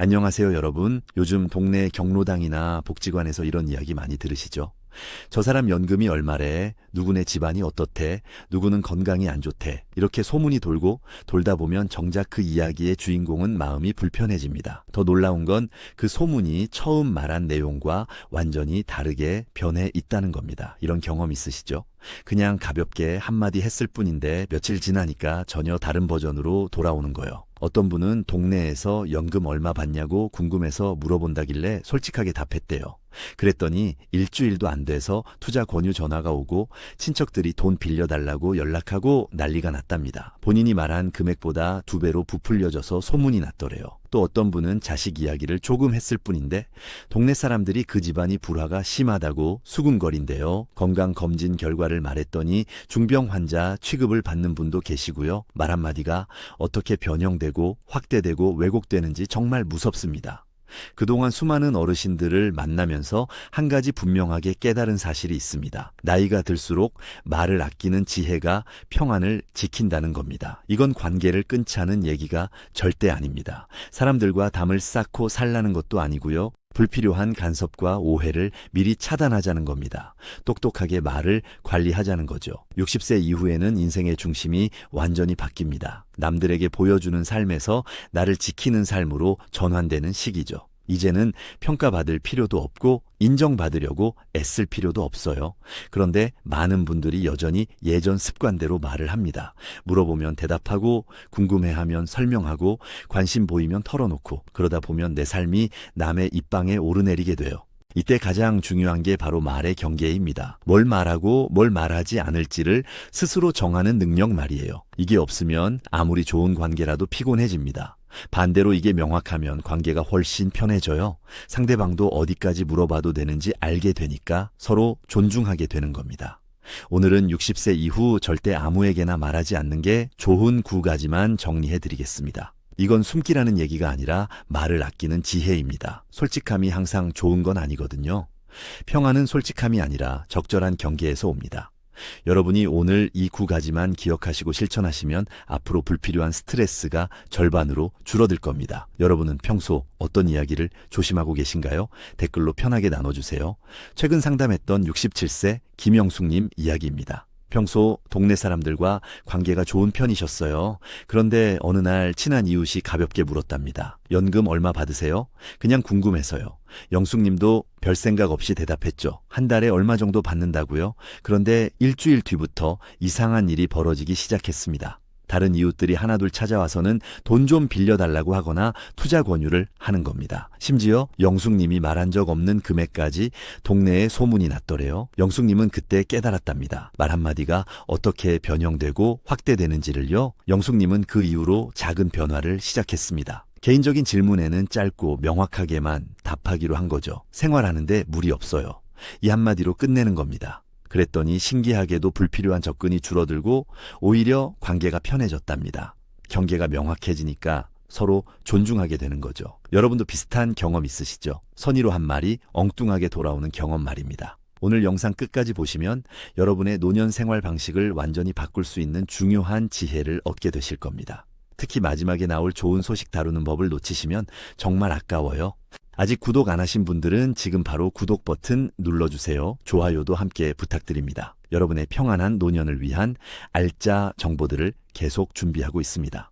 안녕하세요, 여러분. 요즘 동네 경로당이나 복지관에서 이런 이야기 많이 들으시죠? 저 사람 연금이 얼마래, 누구네 집안이 어떻대, 누구는 건강이 안 좋대. 이렇게 소문이 돌고 돌다 보면 정작 그 이야기의 주인공은 마음이 불편해집니다. 더 놀라운 건 그 소문이 처음 말한 내용과 완전히 다르게 변해 있다는 겁니다. 이런 경험 있으시죠? 그냥 가볍게 한마디 했을 뿐인데 며칠 지나니까 전혀 다른 버전으로 돌아오는 거요. 어떤 분은 동네에서 연금 얼마 받냐고 궁금해서 물어본다길래 솔직하게 답했대요. 그랬더니 일주일도 안 돼서 투자 권유 전화가 오고 친척들이 돈 빌려달라고 연락하고 난리가 났답니다. 본인이 말한 금액보다 2배로 부풀려져서 소문이 났더래요. 또 어떤 분은 자식 이야기를 조금 했을 뿐인데 동네 사람들이 그 집안이 불화가 심하다고 수군거린대요. 건강검진 결과를 말했더니 중병 환자 취급을 받는 분도 계시고요. 말 한마디가 어떻게 변형되고 확대되고 왜곡되는지 정말 무섭습니다. 그동안 수많은 어르신들을 만나면서 한 가지 분명하게 깨달은 사실이 있습니다. 나이가 들수록 말을 아끼는 지혜가 평안을 지킨다는 겁니다. 이건 관계를 끊자는 얘기가 절대 아닙니다. 사람들과 담을 쌓고 살라는 것도 아니고요. 불필요한 간섭과 오해를 미리 차단하자는 겁니다. 똑똑하게 말을 관리하자는 거죠. 60세 이후에는 인생의 중심이 완전히 바뀝니다. 남들에게 보여주는 삶에서 나를 지키는 삶으로 전환되는 시기죠. 이제는 평가받을 필요도 없고 인정받으려고 애쓸 필요도 없어요. 그런데 많은 분들이 여전히 예전 습관대로 말을 합니다. 물어보면 대답하고 궁금해하면 설명하고 관심 보이면 털어놓고 그러다 보면 내 삶이 남의 입방에 오르내리게 돼요. 이때 가장 중요한 게 바로 말의 경계입니다. 뭘 말하고 뭘 말하지 않을지를 스스로 정하는 능력 말이에요. 이게 없으면 아무리 좋은 관계라도 피곤해집니다. 반대로 이게 명확하면 관계가 훨씬 편해져요. 상대방도 어디까지 물어봐도 되는지 알게 되니까 서로 존중하게 되는 겁니다. 오늘은 60세 이후 절대 아무에게나 말하지 않는 게 좋은 9가지만 정리해 드리겠습니다. 이건 숨기라는 얘기가 아니라 말을 아끼는 지혜입니다. 솔직함이 항상 좋은 건 아니거든요. 평안은 솔직함이 아니라 적절한 경계에서 옵니다. 여러분이 오늘 이 9가지만 기억하시고 실천하시면 앞으로 불필요한 스트레스가 절반으로 줄어들 겁니다. 여러분은 평소 어떤 이야기를 조심하고 계신가요? 댓글로 편하게 나눠주세요. 최근 상담했던 67세 김영숙님 이야기입니다. 평소 동네 사람들과 관계가 좋은 편이셨어요. 그런데 어느 날 친한 이웃이 가볍게 물었답니다. 연금 얼마 받으세요? 그냥 궁금해서요. 영숙님도 별 생각 없이 대답했죠. 한 달에 얼마 정도 받는다고요? 그런데 일주일 뒤부터 이상한 일이 벌어지기 시작했습니다. 다른 이웃들이 하나둘 찾아와서는 돈 좀 빌려달라고 하거나 투자 권유를 하는 겁니다. 심지어 영숙님이 말한 적 없는 금액까지 동네에 소문이 났더래요. 영숙님은 그때 깨달았답니다. 말 한마디가 어떻게 변형되고 확대되는지를요. 영숙님은 그 이후로 작은 변화를 시작했습니다. 개인적인 질문에는 짧고 명확하게만 답하기로 한 거죠. 생활하는데 무리 없어요. 이 한마디로 끝내는 겁니다. 그랬더니 신기하게도 불필요한 접근이 줄어들고 오히려 관계가 편해졌답니다. 경계가 명확해지니까 서로 존중하게 되는 거죠. 여러분도 비슷한 경험 있으시죠? 선의로 한 말이 엉뚱하게 돌아오는 경험 말입니다. 오늘 영상 끝까지 보시면 여러분의 노년 생활 방식을 완전히 바꿀 수 있는 중요한 지혜를 얻게 되실 겁니다. 특히 마지막에 나올 좋은 소식 다루는 법을 놓치시면 정말 아까워요. 아직 구독 안 하신 분들은 지금 바로 구독 버튼 눌러주세요. 좋아요도 함께 부탁드립니다. 여러분의 평안한 노년을 위한 알짜 정보들을 계속 준비하고 있습니다.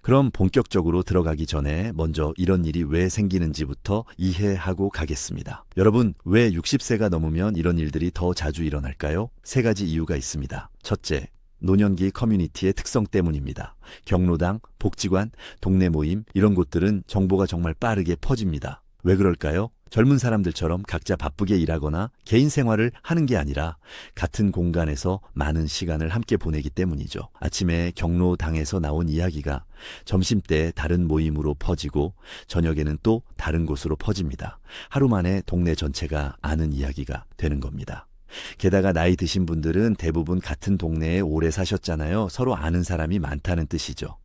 그럼 본격적으로 들어가기 전에 먼저 이런 일이 왜 생기는지부터 이해하고 가겠습니다. 여러분, 왜 60세가 넘으면 이런 일들이 더 자주 일어날까요? 3가지 이유가 있습니다. 첫째, 노년기 커뮤니티의 특성 때문입니다. 경로당, 복지관, 동네 모임 이런 곳들은 정보가 정말 빠르게 퍼집니다. 왜 그럴까요? 젊은 사람들처럼 각자 바쁘게 일하거나 개인 생활을 하는 게 아니라 같은 공간에서 많은 시간을 함께 보내기 때문이죠. 아침에 경로당에서 나온 이야기가 점심때 다른 모임으로 퍼지고 저녁에는 또 다른 곳으로 퍼집니다. 하루 만에 동네 전체가 아는 이야기가 되는 겁니다. 게다가 나이 드신 분들은 대부분 같은 동네에 오래 사셨잖아요. 서로 아는 사람이 많다는 뜻이죠.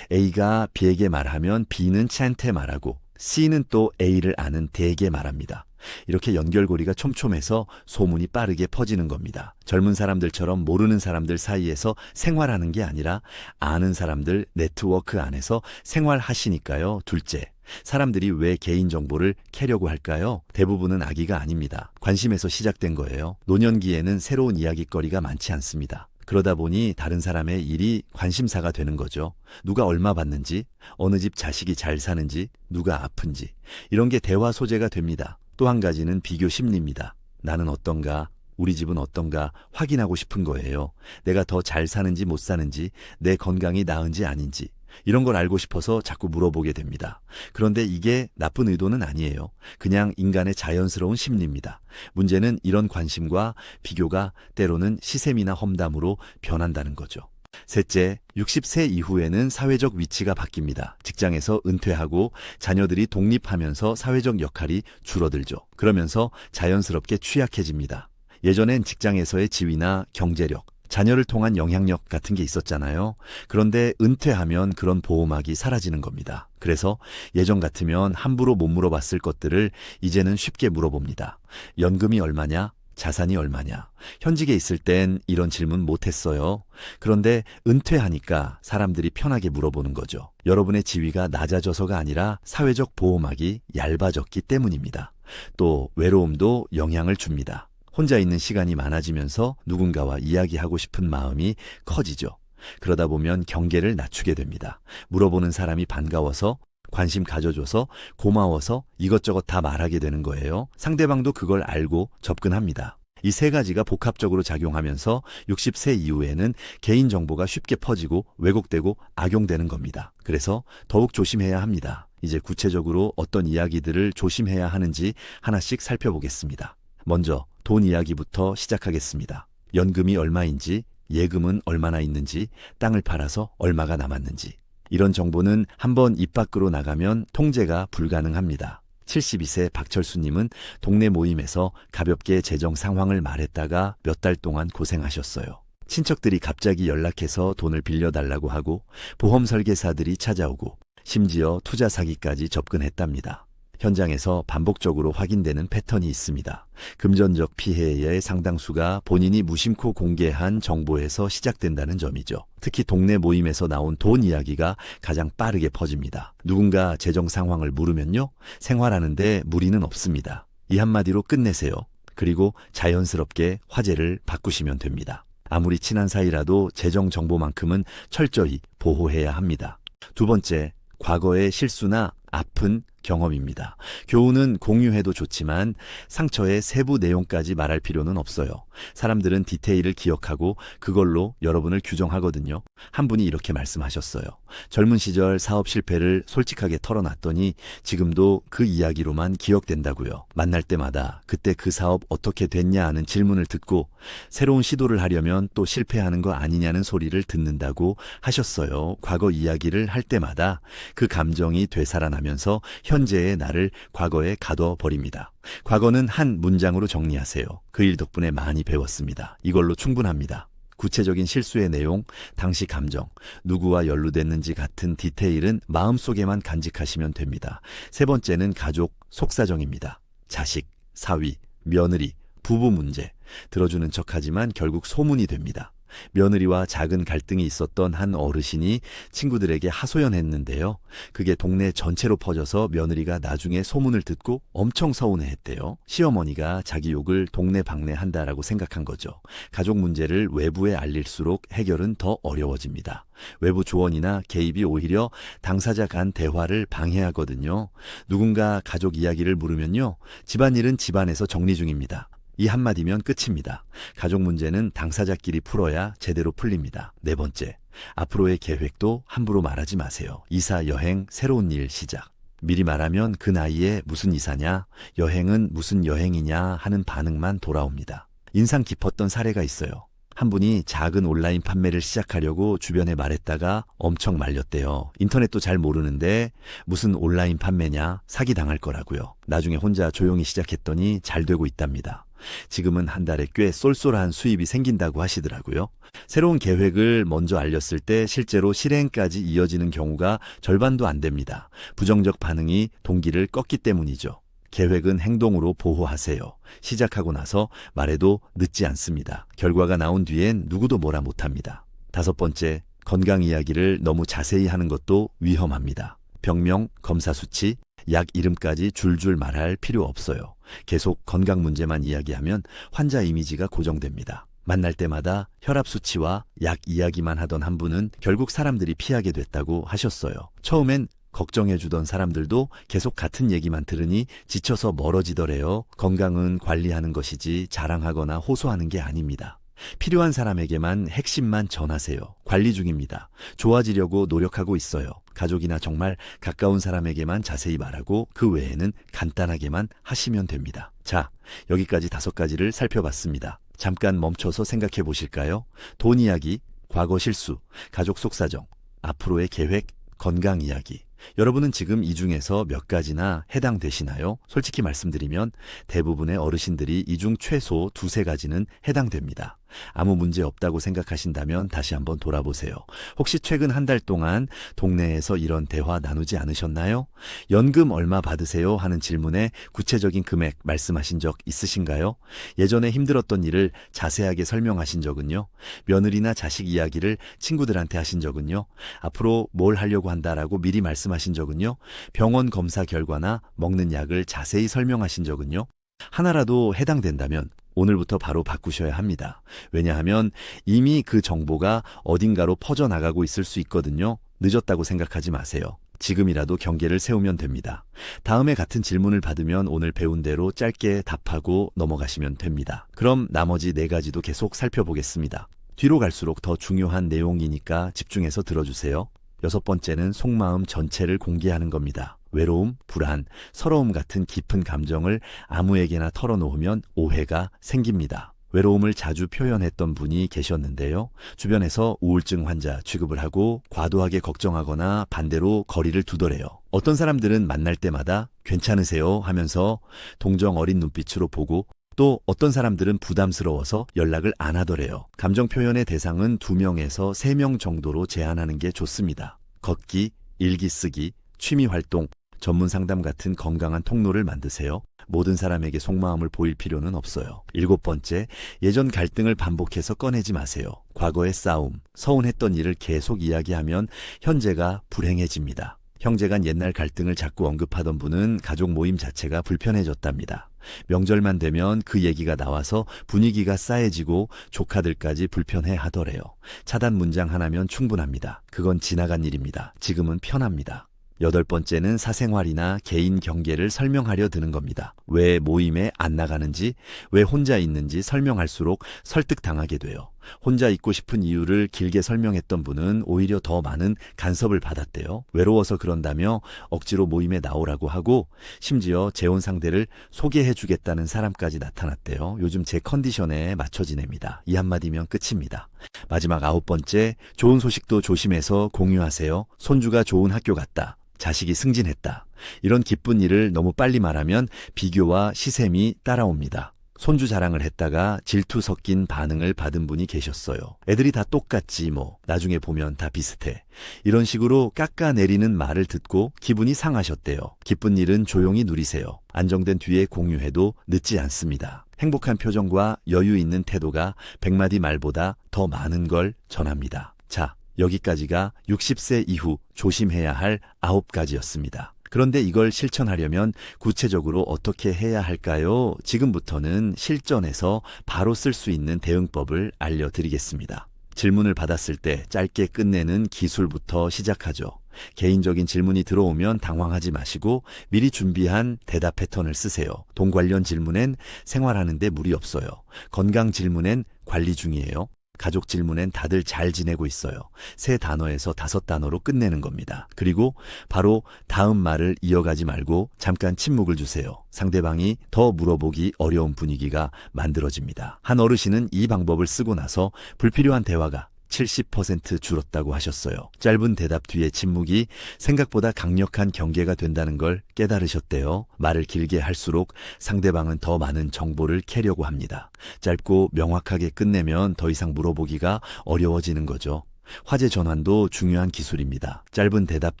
A가 B에게 말하면 B는 C한테 말하고 C는 또 A를 아는 D에게 말합니다. 이렇게 연결고리가 촘촘해서 소문이 빠르게 퍼지는 겁니다. 젊은 사람들처럼 모르는 사람들 사이에서 생활하는 게 아니라 아는 사람들 네트워크 안에서 생활하시니까요. 둘째, 사람들이 왜 개인정보를 캐려고 할까요? 대부분은 악의가 아닙니다. 관심에서 시작된 거예요. 노년기에는 새로운 이야깃거리가 많지 않습니다. 그러다 보니 다른 사람의 일이 관심사가 되는 거죠. 누가 얼마 받는지, 어느 집 자식이 잘 사는지, 누가 아픈지, 이런 게 대화 소재가 됩니다. 또 한 가지는 비교 심리입니다. 나는 어떤가, 우리 집은 어떤가 확인하고 싶은 거예요. 내가 더 잘 사는지 못 사는지, 내 건강이 나은지 아닌지, 이런 걸 알고 싶어서 자꾸 물어보게 됩니다. 그런데 이게 나쁜 의도는 아니에요. 그냥 인간의 자연스러운 심리입니다. 문제는 이런 관심과 비교가 때로는 시샘이나 험담으로 변한다는 거죠. 셋째, 60세 이후에는 사회적 위치가 바뀝니다. 직장에서 은퇴하고 자녀들이 독립하면서 사회적 역할이 줄어들죠. 그러면서 자연스럽게 취약해집니다. 예전엔 직장에서의 지위나 경제력, 자녀를 통한 영향력 같은 게 있었잖아요. 그런데 은퇴하면 그런 보호막이 사라지는 겁니다. 그래서 예전 같으면 함부로 못 물어봤을 것들을 이제는 쉽게 물어봅니다. 연금이 얼마냐? 자산이 얼마냐? 현직에 있을 땐 이런 질문 못 했어요. 그런데 은퇴하니까 사람들이 편하게 물어보는 거죠. 여러분의 지위가 낮아져서가 아니라 사회적 보호막이 얇아졌기 때문입니다. 또 외로움도 영향을 줍니다. 혼자 있는 시간이 많아지면서 누군가와 이야기하고 싶은 마음이 커지죠. 그러다 보면 경계를 낮추게 됩니다. 물어보는 사람이 반가워서, 관심 가져줘서, 고마워서 이것저것 다 말하게 되는 거예요. 상대방도 그걸 알고 접근합니다. 이 세 가지가 복합적으로 작용하면서 60세 이후에는 개인정보가 쉽게 퍼지고 왜곡되고 악용되는 겁니다. 그래서 더욱 조심해야 합니다. 이제 구체적으로 어떤 이야기들을 조심해야 하는지 하나씩 살펴보겠습니다. 먼저 돈 이야기부터 시작하겠습니다. 연금이 얼마인지, 예금은 얼마나 있는지, 땅을 팔아서 얼마가 남았는지. 이런 정보는 한번 입 밖으로 나가면 통제가 불가능합니다. 72세 박철수님은 동네 모임에서 가볍게 재정 상황을 말했다가 몇 달 동안 고생하셨어요. 친척들이 갑자기 연락해서 돈을 빌려달라고 하고 보험 설계사들이 찾아오고 심지어 투자 사기까지 접근했답니다. 현장에서 반복적으로 확인되는 패턴이 있습니다. 금전적 피해의 상당수가 본인이 무심코 공개한 정보에서 시작된다는 점이죠. 특히 동네 모임에서 나온 돈 이야기가 가장 빠르게 퍼집니다. 누군가 재정 상황을 물으면요, 생활하는데 무리는 없습니다. 이 한마디로 끝내세요. 그리고 자연스럽게 화제를 바꾸시면 됩니다. 아무리 친한 사이라도 재정 정보만큼은 철저히 보호해야 합니다. 두 번째, 과거의 실수나 아픈 경험입니다. 교훈은 공유해도 좋지만 상처의 세부 내용까지 말할 필요는 없어요. 사람들은 디테일을 기억하고 그걸로 여러분을 규정하거든요. 한 분이 이렇게 말씀하셨어요. 젊은 시절 사업 실패를 솔직하게 털어놨더니 지금도 그 이야기로만 기억된다고요. 만날 때마다 그때 그 사업 어떻게 됐냐 하는 질문을 듣고 새로운 시도를 하려면 또 실패하는 거 아니냐는 소리를 듣는다고 하셨어요. 과거 이야기를 할 때마다 그 감정이 되살아나면서 현재의 나를 과거에 가둬버립니다. 과거는 한 문장으로 정리하세요. 그 일 덕분에 많이 배웠습니다. 이걸로 충분합니다. 구체적인 실수의 내용, 당시 감정, 누구와 연루됐는지 같은 디테일은 마음속에만 간직하시면 됩니다. 세 번째는 가족 속사정입니다. 자식, 사위, 며느리, 부부 문제. 들어주는 척하지만 결국 소문이 됩니다. 며느리와 작은 갈등이 있었던 한 어르신이 친구들에게 하소연했는데요. 그게 동네 전체로 퍼져서 며느리가 나중에 소문을 듣고 엄청 서운해했대요. 시어머니가 자기 욕을 동네방네한다라고 생각한 거죠. 가족 문제를 외부에 알릴수록 해결은 더 어려워집니다. 외부 조언이나 개입이 오히려 당사자 간 대화를 방해하거든요. 누군가 가족 이야기를 물으면요, 집안일은 집안에서 정리 중입니다. 이 한마디면 끝입니다. 가족 문제는 당사자끼리 풀어야 제대로 풀립니다. 네 번째, 앞으로의 계획도 함부로 말하지 마세요. 이사, 여행, 새로운 일 시작. 미리 말하면 그 나이에 무슨 이사냐, 여행은 무슨 여행이냐 하는 반응만 돌아옵니다. 인상 깊었던 사례가 있어요. 한 분이 작은 온라인 판매를 시작하려고 주변에 말했다가 엄청 말렸대요. 인터넷도 잘 모르는데 무슨 온라인 판매냐, 사기당할 거라고요. 나중에 혼자 조용히 시작했더니 잘 되고 있답니다. 지금은 한 달에 꽤 쏠쏠한 수입이 생긴다고 하시더라고요. 새로운 계획을 먼저 알렸을 때 실제로 실행까지 이어지는 경우가 절반도 안 됩니다. 부정적 반응이 동기를 껐기 때문이죠. 계획은 행동으로 보호하세요. 시작하고 나서 말해도 늦지 않습니다. 결과가 나온 뒤엔 누구도 뭐라 못합니다. 5번째, 건강 이야기를 너무 자세히 하는 것도 위험합니다. 병명, 검사 수치, 약 이름까지 줄줄 말할 필요 없어요. 계속 건강 문제만 이야기하면 환자 이미지가 고정됩니다. 만날 때마다 혈압 수치와 약 이야기만 하던 한 분은 결국 사람들이 피하게 됐다고 하셨어요. 처음엔 걱정해주던 사람들도 계속 같은 얘기만 들으니 지쳐서 멀어지더래요. 건강은 관리하는 것이지 자랑하거나 호소하는 게 아닙니다. 필요한 사람에게만 핵심만 전하세요. 관리 중입니다. 좋아지려고 노력하고 있어요. 가족이나 정말 가까운 사람에게만 자세히 말하고 그 외에는 간단하게만 하시면 됩니다. 자, 여기까지 5가지를 살펴봤습니다. 잠깐 멈춰서 생각해 보실까요? 돈 이야기, 과거 실수, 가족 속사정, 앞으로의 계획, 건강 이야기. 여러분은 지금 이 중에서 몇 가지나 해당되시나요? 솔직히 말씀드리면 대부분의 어르신들이 이 중 최소 2-3가지는 해당됩니다. 아무 문제 없다고 생각하신다면 다시 한번 돌아보세요. 혹시 최근 한 달 동안 동네에서 이런 대화 나누지 않으셨나요? 연금 얼마 받으세요? 하는 질문에 구체적인 금액 말씀하신 적 있으신가요? 예전에 힘들었던 일을 자세하게 설명하신 적은요? 며느리나 자식 이야기를 친구들한테 하신 적은요? 앞으로 뭘 하려고 한다라고 미리 말씀하신 적은요? 병원 검사 결과나 먹는 약을 자세히 설명하신 적은요? 하나라도 해당된다면 오늘부터 바로 바꾸셔야 합니다. 왜냐하면 이미 그 정보가 어딘가로 퍼져나가고 있을 수 있거든요. 늦었다고 생각하지 마세요. 지금이라도 경계를 세우면 됩니다. 다음에 같은 질문을 받으면 오늘 배운 대로 짧게 답하고 넘어가시면 됩니다. 그럼 나머지 4가지도 계속 살펴보겠습니다. 뒤로 갈수록 더 중요한 내용이니까 집중해서 들어주세요. 6번째는 속마음 전체를 공개하는 겁니다. 외로움, 불안, 서러움 같은 깊은 감정을 아무에게나 털어놓으면 오해가 생깁니다. 외로움을 자주 표현했던 분이 계셨는데요. 주변에서 우울증 환자 취급을 하고 과도하게 걱정하거나 반대로 거리를 두더래요. 어떤 사람들은 만날 때마다 괜찮으세요 하면서 동정 어린 눈빛으로 보고 또 어떤 사람들은 부담스러워서 연락을 안 하더래요. 감정 표현의 대상은 2명에서 3명 정도로 제한하는 게 좋습니다. 걷기, 일기 쓰기, 취미 활동, 전문 상담 같은 건강한 통로를 만드세요. 모든 사람에게 속마음을 보일 필요는 없어요. 7번째, 예전 갈등을 반복해서 꺼내지 마세요. 과거의 싸움, 서운했던 일을 계속 이야기하면 현재가 불행해집니다. 형제간 옛날 갈등을 자꾸 언급하던 분은 가족 모임 자체가 불편해졌답니다. 명절만 되면 그 얘기가 나와서 분위기가 싸해지고 조카들까지 불편해 하더래요. 차단 문장 하나면 충분합니다. 그건 지나간 일입니다. 지금은 편합니다. 8번째는 사생활이나 개인 경계를 설명하려 드는 겁니다. 왜 모임에 안 나가는지, 왜 혼자 있는지 설명할수록 설득당하게 돼요. 혼자 있고 싶은 이유를 길게 설명했던 분은 오히려 더 많은 간섭을 받았대요. 외로워서 그런다며 억지로 모임에 나오라고 하고 심지어 재혼 상대를 소개해주겠다는 사람까지 나타났대요. 요즘 제 컨디션에 맞춰 지냅니다. 이 한마디면 끝입니다. 마지막 9번째, 좋은 소식도 조심해서 공유하세요. 손주가 좋은 학교 갔다. 자식이 승진했다. 이런 기쁜 일을 너무 빨리 말하면 비교와 시샘이 따라옵니다. 손주 자랑을 했다가 질투 섞인 반응을 받은 분이 계셨어요. 애들이 다 똑같지 뭐, 나중에 보면 다 비슷해. 이런 식으로 깎아내리는 말을 듣고 기분이 상하셨대요. 기쁜 일은 조용히 누리세요. 안정된 뒤에 공유해도 늦지 않습니다. 행복한 표정과 여유 있는 태도가 100마디 말보다 더 많은 걸 전합니다. 자, 여기까지가 60세 이후 조심해야 할 9가지였습니다. 그런데 이걸 실천하려면 구체적으로 어떻게 해야 할까요? 지금부터는 실전에서 바로 쓸 수 있는 대응법을 알려드리겠습니다. 질문을 받았을 때 짧게 끝내는 기술부터 시작하죠. 개인적인 질문이 들어오면 당황하지 마시고 미리 준비한 대답 패턴을 쓰세요. 돈 관련 질문엔 생활하는 데 무리 없어요. 건강 질문엔 관리 중이에요. 가족 질문엔 다들 잘 지내고 있어요. 3단어에서 5단어로 끝내는 겁니다. 그리고 바로 다음 말을 이어가지 말고 잠깐 침묵을 주세요. 상대방이 더 물어보기 어려운 분위기가 만들어집니다. 한 어르신은 이 방법을 쓰고 나서 불필요한 대화가 70% 줄었다고 하셨어요. 짧은 대답 뒤에 침묵이 생각보다 강력한 경계가 된다는 걸 깨달으셨대요. 말을 길게 할수록 상대방은 더 많은 정보를 캐려고 합니다. 짧고 명확하게 끝내면 더 이상 물어보기가 어려워지는 거죠. 화제 전환도 중요한 기술입니다. 짧은 대답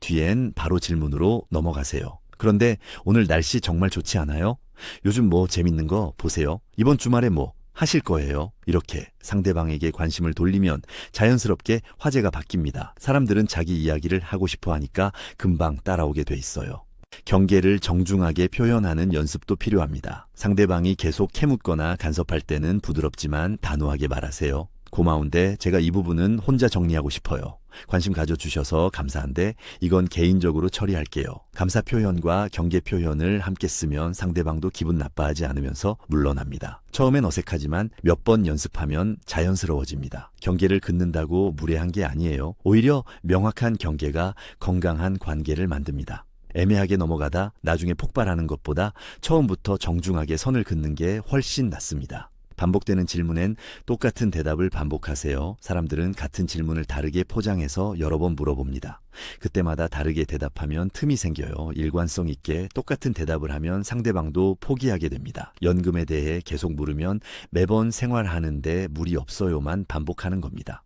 뒤엔 바로 질문으로 넘어가세요. 그런데 오늘 날씨 정말 좋지 않아요? 요즘 뭐 재밌는 거 보세요. 이번 주말에 뭐 하실 거예요? 이렇게 상대방에게 관심을 돌리면 자연스럽게 화제가 바뀝니다. 사람들은 자기 이야기를 하고 싶어 하니까 금방 따라오게 돼 있어요. 경계를 정중하게 표현하는 연습도 필요합니다. 상대방이 계속 캐묻거나 간섭할 때는 부드럽지만 단호하게 말하세요. 고마운데 제가 이 부분은 혼자 정리하고 싶어요. 관심 가져주셔서 감사한데 이건 개인적으로 처리할게요. 감사 표현과 경계 표현을 함께 쓰면 상대방도 기분 나빠하지 않으면서 물러납니다. 처음엔 어색하지만 몇 번 연습하면 자연스러워집니다. 경계를 긋는다고 무례한 게 아니에요. 오히려 명확한 경계가 건강한 관계를 만듭니다. 애매하게 넘어가다 나중에 폭발하는 것보다 처음부터 정중하게 선을 긋는 게 훨씬 낫습니다. 반복되는 질문엔 똑같은 대답을 반복하세요. 사람들은 같은 질문을 다르게 포장해서 여러 번 물어봅니다. 그때마다 다르게 대답하면 틈이 생겨요. 일관성 있게 똑같은 대답을 하면 상대방도 포기하게 됩니다. 연금에 대해 계속 물으면 매번 생활하는데 무리 없어요만 반복하는 겁니다.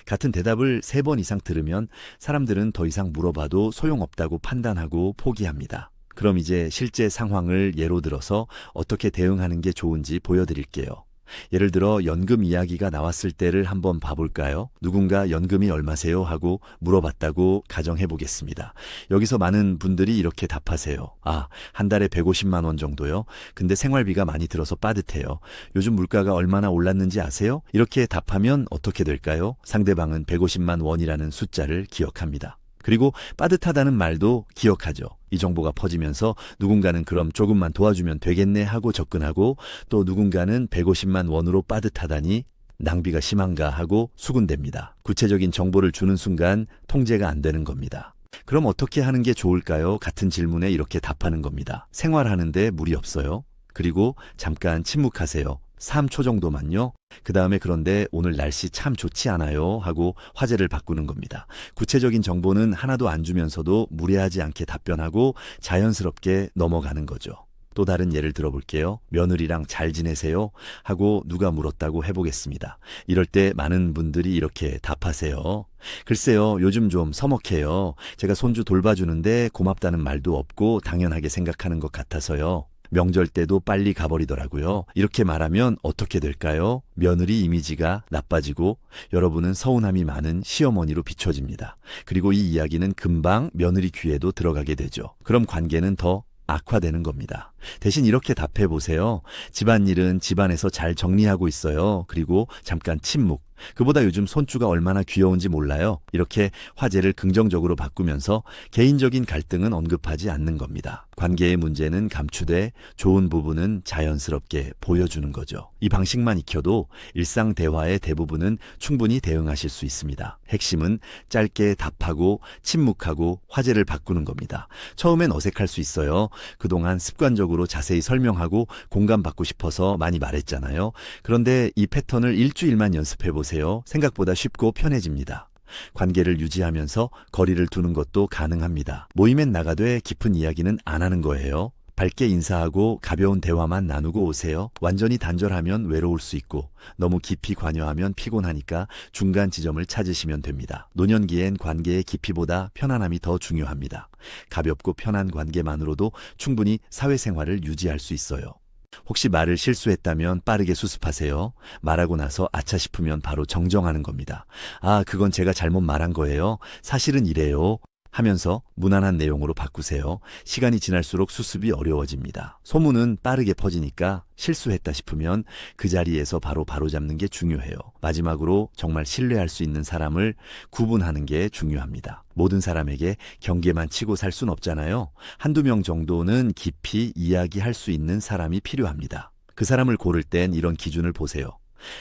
같은 대답을 3번 이상 들으면 사람들은 더 이상 물어봐도 소용없다고 판단하고 포기합니다. 그럼 이제 실제 상황을 예로 들어서 어떻게 대응하는 게 좋은지 보여드릴게요. 예를 들어 연금 이야기가 나왔을 때를 한번 봐볼까요? 누군가 연금이 얼마세요? 하고 물어봤다고 가정해 보겠습니다. 여기서 많은 분들이 이렇게 답하세요. 한 달에 150만 원 정도요? 근데 생활비가 많이 들어서 빠듯해요. 요즘 물가가 얼마나 올랐는지 아세요? 이렇게 답하면 어떻게 될까요? 상대방은 150만 원이라는 숫자를 기억합니다. 그리고 빠듯하다는 말도 기억하죠. 이 정보가 퍼지면서 누군가는 그럼 조금만 도와주면 되겠네 하고 접근하고 또 누군가는 150만 원으로 빠듯하다니 낭비가 심한가 하고 수군댑니다. 구체적인 정보를 주는 순간 통제가 안 되는 겁니다. 그럼 어떻게 하는 게 좋을까요? 같은 질문에 이렇게 답하는 겁니다. 생활하는데 무리 없어요. 그리고 잠깐 침묵하세요. 3초 정도만요. 그 다음에 그런데 오늘 날씨 참 좋지 않아요? 하고 화제를 바꾸는 겁니다. 구체적인 정보는 하나도 안 주면서도 무례하지 않게 답변하고 자연스럽게 넘어가는 거죠. 또 다른 예를 들어볼게요. 며느리랑 잘 지내세요? 하고 누가 물었다고 해보겠습니다. 이럴 때 많은 분들이 이렇게 답하세요. 글쎄요, 요즘 좀 서먹해요. 제가 손주 돌봐주는데 고맙다는 말도 없고 당연하게 생각하는 것 같아서요. 명절 때도 빨리 가버리더라고요. 이렇게 말하면 어떻게 될까요? 며느리 이미지가 나빠지고 여러분은 서운함이 많은 시어머니로 비춰집니다. 그리고 이 이야기는 금방 며느리 귀에도 들어가게 되죠. 그럼 관계는 더 악화되는 겁니다. 대신 이렇게 답해 보세요. 집안일은 집안에서 잘 정리하고 있어요. 그리고 잠깐 침묵. 그보다 요즘 손주가 얼마나 귀여운지 몰라요. 이렇게 화제를 긍정적으로 바꾸면서 개인적인 갈등은 언급하지 않는 겁니다. 관계의 문제는 감추되 좋은 부분은 자연스럽게 보여주는 거죠. 이 방식만 익혀도 일상 대화의 대부분은 충분히 대응하실 수 있습니다. 핵심은 짧게 답하고 침묵하고 화제를 바꾸는 겁니다. 처음엔 어색할 수 있어요. 그동안 습관적으로 자세히 설명하고 공감받고 싶어서 많이 말했잖아요. 그런데 이 패턴을 일주일만 연습해 보세요. 생각보다 쉽고 편해집니다. 관계를 유지하면서 거리를 두는 것도 가능합니다. 모임엔 나가되 깊은 이야기는 안 하는 거예요. 밝게 인사하고 가벼운 대화만 나누고 오세요. 완전히 단절하면 외로울 수 있고 너무 깊이 관여하면 피곤하니까 중간 지점을 찾으시면 됩니다. 노년기엔 관계의 깊이보다 편안함이 더 중요합니다. 가볍고 편한 관계만으로도 충분히 사회생활을 유지할 수 있어요. 혹시 말을 실수했다면 빠르게 수습하세요. 말하고 나서 아차 싶으면 바로 정정하는 겁니다. 그건 제가 잘못 말한 거예요. 사실은 이래요. 하면서 무난한 내용으로 바꾸세요. 시간이 지날수록 수습이 어려워집니다. 소문은 빠르게 퍼지니까 실수했다 싶으면 그 자리에서 바로잡는 게 중요해요. 마지막으로 정말 신뢰할 수 있는 사람을 구분하는 게 중요합니다. 모든 사람에게 경계만 치고 살 순 없잖아요. 한두 명 정도는 깊이 이야기할 수 있는 사람이 필요합니다. 그 사람을 고를 땐 이런 기준을 보세요.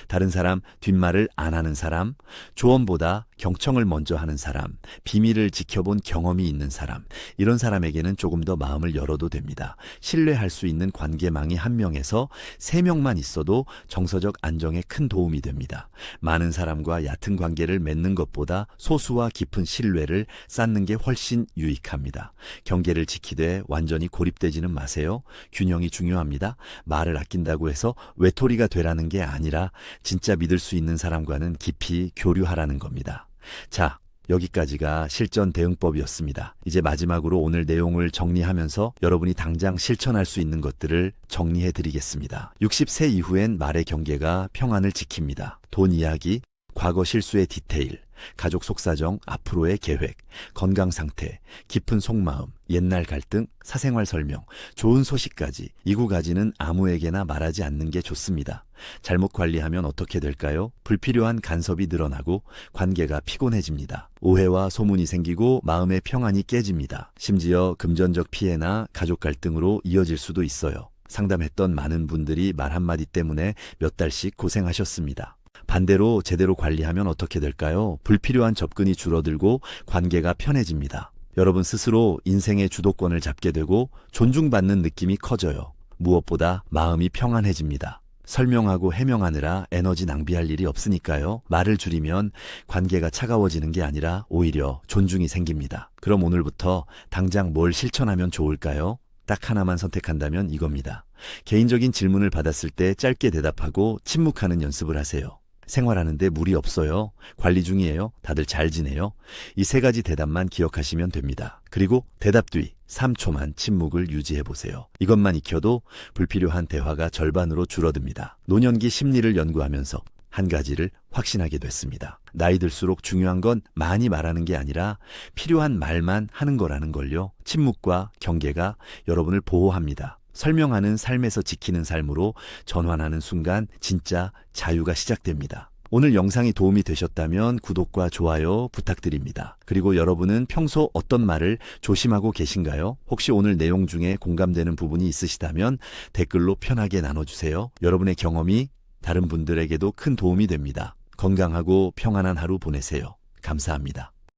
다른 사람 뒷말을 안 하는 사람, 조언보다 경청을 먼저 하는 사람, 비밀을 지켜본 경험이 있는 사람, 이런 사람에게는 조금 더 마음을 열어도 됩니다. 신뢰할 수 있는 관계망이 1명에서 3명만 있어도 정서적 안정에 큰 도움이 됩니다. 많은 사람과 얕은 관계를 맺는 것보다 소수와 깊은 신뢰를 쌓는 게 훨씬 유익합니다. 경계를 지키되 완전히 고립되지는 마세요. 균형이 중요합니다. 말을 아낀다고 해서 외톨이가 되라는 게 아니라 진짜 믿을 수 있는 사람과는 깊이 교류하라는 겁니다. 자, 여기까지가 실전 대응법이었습니다. 이제 마지막으로 오늘 내용을 정리하면서 여러분이 당장 실천할 수 있는 것들을 정리해 드리겠습니다. 60세 이후엔 말의 경계가 평안을 지킵니다. 돈 이야기, 과거 실수의 디테일, 가족 속사정, 앞으로의 계획, 건강 상태, 깊은 속마음, 옛날 갈등, 사생활 설명, 좋은 소식까지 이구가지는 아무에게나 말하지 않는 게 좋습니다. 잘못 관리하면 어떻게 될까요? 불필요한 간섭이 늘어나고 관계가 피곤해집니다. 오해와 소문이 생기고 마음의 평안이 깨집니다. 심지어 금전적 피해나 가족 갈등으로 이어질 수도 있어요. 상담했던 많은 분들이 말 한마디 때문에 몇 달씩 고생하셨습니다. 반대로 제대로 관리하면 어떻게 될까요? 불필요한 접근이 줄어들고 관계가 편해집니다. 여러분 스스로 인생의 주도권을 잡게 되고 존중받는 느낌이 커져요. 무엇보다 마음이 평안해집니다. 설명하고 해명하느라 에너지 낭비할 일이 없으니까요. 말을 줄이면 관계가 차가워지는 게 아니라 오히려 존중이 생깁니다. 그럼 오늘부터 당장 뭘 실천하면 좋을까요? 딱 하나만 선택한다면 이겁니다. 개인적인 질문을 받았을 때 짧게 대답하고 침묵하는 연습을 하세요. 생활하는데 무리 없어요. 관리 중이에요. 다들 잘 지내요. 이 3가지 대답만 기억하시면 됩니다. 그리고 대답 뒤 3초만 침묵을 유지해보세요. 이것만 익혀도 불필요한 대화가 절반으로 줄어듭니다. 노년기 심리를 연구하면서 한 가지를 확신하게 됐습니다. 나이 들수록 중요한 건 많이 말하는 게 아니라 필요한 말만 하는 거라는 걸요. 침묵과 경계가 여러분을 보호합니다. 설명하는 삶에서 지키는 삶으로 전환하는 순간 진짜 자유가 시작됩니다. 오늘 영상이 도움이 되셨다면 구독과 좋아요 부탁드립니다. 그리고 여러분은 평소 어떤 말을 조심하고 계신가요? 혹시 오늘 내용 중에 공감되는 부분이 있으시다면 댓글로 편하게 나눠주세요. 여러분의 경험이 다른 분들에게도 큰 도움이 됩니다. 건강하고 평안한 하루 보내세요. 감사합니다.